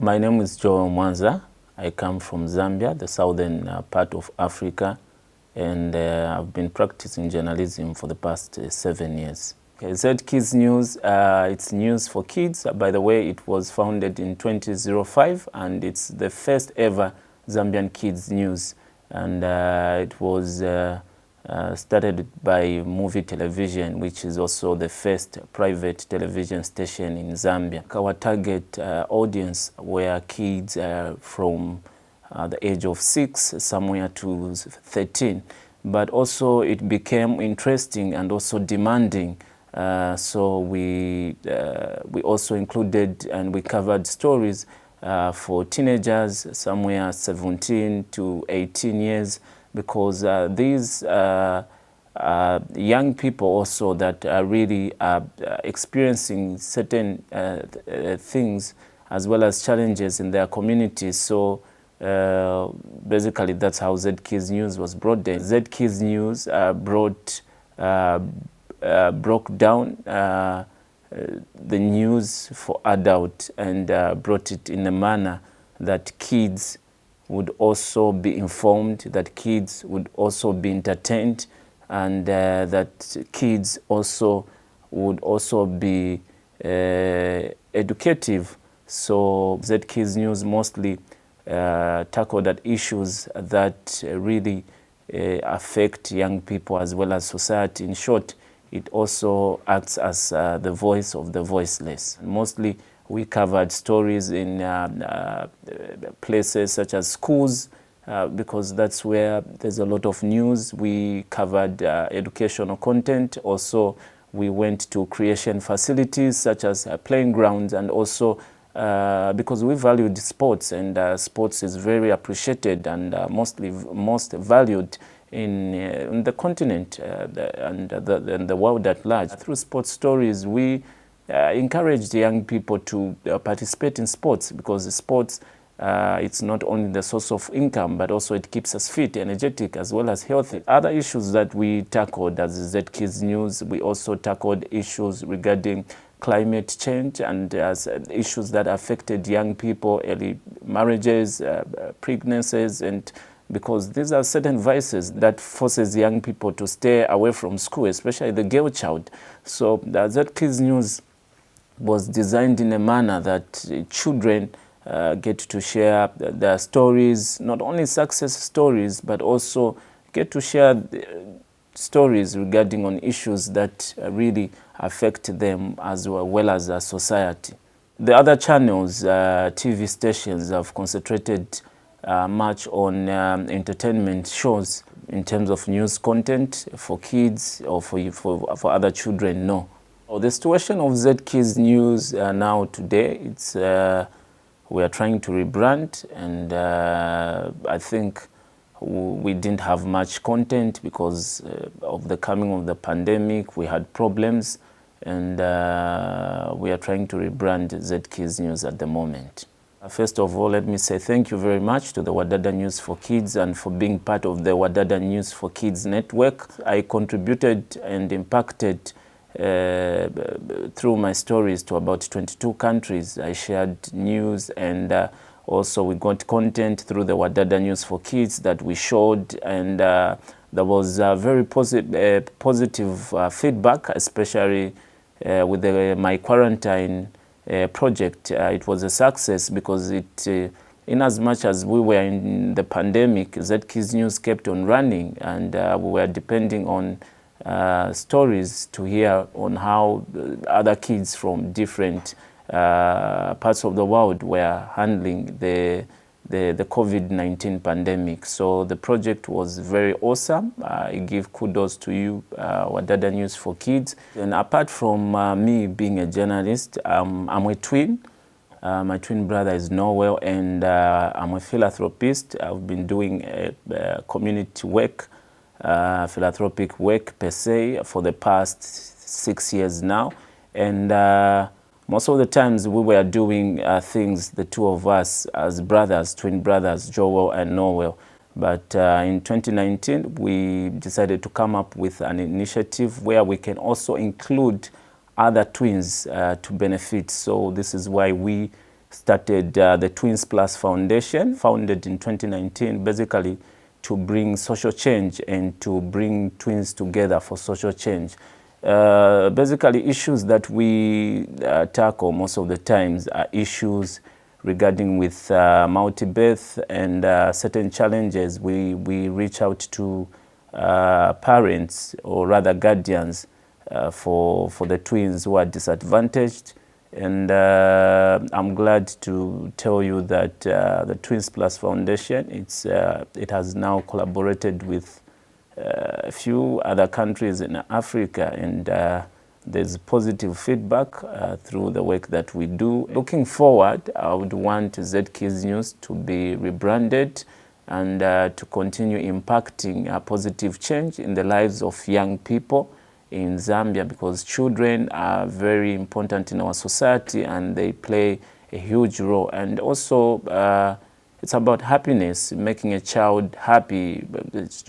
My name is Joel Mwanza. I come from Zambia, the southern part of Africa, and I've been practicing journalism for the past 7 years. Okay, Z Kids News, it's news for kids. By the way, it was founded in 2005, and it's the first ever Zambian kids news. And it was started by Movie Television, which is also the first private television station in Zambia. Our target audience were kids from the age of 6 somewhere to 13, but also it became interesting and also demanding. So we also included and we covered stories for teenagers somewhere 17 to 18 years, because these young people also that are really experiencing certain things as well as challenges in their communities. So basically that's how Z Kids News was brought in. Z Kids News broke down the news for adult and brought it in a manner that kids would also be informed, that kids would also be entertained, and that kids also would also be educative. So Z Kids News mostly tackled at issues that really affect young people as well as society. In short, it also acts as the voice of the voiceless. Mostly we covered stories in places such as schools, because that's where there's a lot of news. We covered educational content. Also, we went to creation facilities such as playing grounds, and also because we valued sports, and sports is very appreciated and most valued in the continent and the world at large. Through sports stories, we encouraged young people to participate in sports, because sports, it's not only the source of income, but also it keeps us fit, energetic, as well as healthy. Other issues that we tackled as Z Kids News, we also tackled issues regarding climate change and issues that affected young people, early marriages, pregnancies, and because these are certain vices that forces young people to stay away from school, especially the girl child. So the Z Kids News was designed in a manner that children get to share their stories, not only success stories, but also get to share stories regarding on issues that really affect them as well as society. The other channels, TV stations, have concentrated much on entertainment shows in terms of news content for kids or for other children, no. The situation of Z Kids News now today, it's we are trying to rebrand, and I think we didn't have much content because of the coming of the pandemic. We had problems, and we are trying to rebrand Z Kids News at the moment. First of all, let me say thank you very much to the WADADA News for Kids and for being part of the WADADA News for Kids network. I contributed and impacted through my stories to about 22 countries. I shared news, and also we got content through the WADADA News for Kids that we showed, and there was very positive feedback, especially with the My Quarantine project. It was a success because it, in as much as we were in the pandemic, Z Kids News kept on running, and we were depending on stories to hear on how other kids from different parts of the world were handling the COVID-19 pandemic. So the project was very awesome. I give kudos to you, WADADA News for Kids. And apart from me being a journalist, I'm a twin. My twin brother is Noel, and I'm a philanthropist. I've been doing community work, philanthropic work per se, for the past 6 years now. And most of the times we were doing things, the two of us as brothers, twin brothers, Joel and Noel. But in 2019, we decided to come up with an initiative where we can also include other twins to benefit. So this is why we started the Twins Plus Foundation, founded in 2019, basically to bring social change and to bring twins together for social change. Basically, issues that we tackle most of the times are issues regarding with multi-birth and certain challenges. We reach out to parents, or rather guardians, for the twins who are disadvantaged. And I'm glad to tell you that the Twins Plus Foundation, it has now collaborated with a few other countries in Africa, and there's positive feedback through the work that we do. Looking forward, I would want ZKids News to be rebranded and to continue impacting a positive change in the lives of young people in Zambia, because children are very important in our society and they play a huge role. And also it's about happiness, making a child happy.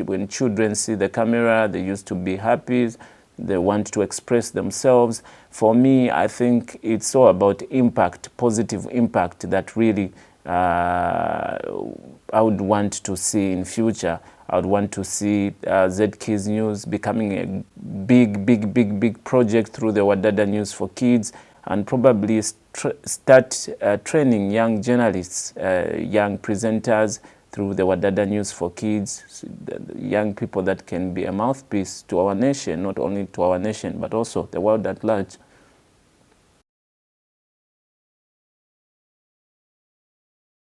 When children see the camera, they used to be happy, they want to express themselves. For me, I think it's all about impact, positive impact that really I would want to see in future. I would want to see ZKids News becoming a big project through the WADADA News for Kids, and probably start training young journalists, young presenters through the WADADA News for Kids, young people that can be a mouthpiece to our nation, not only to our nation, but also the world at large.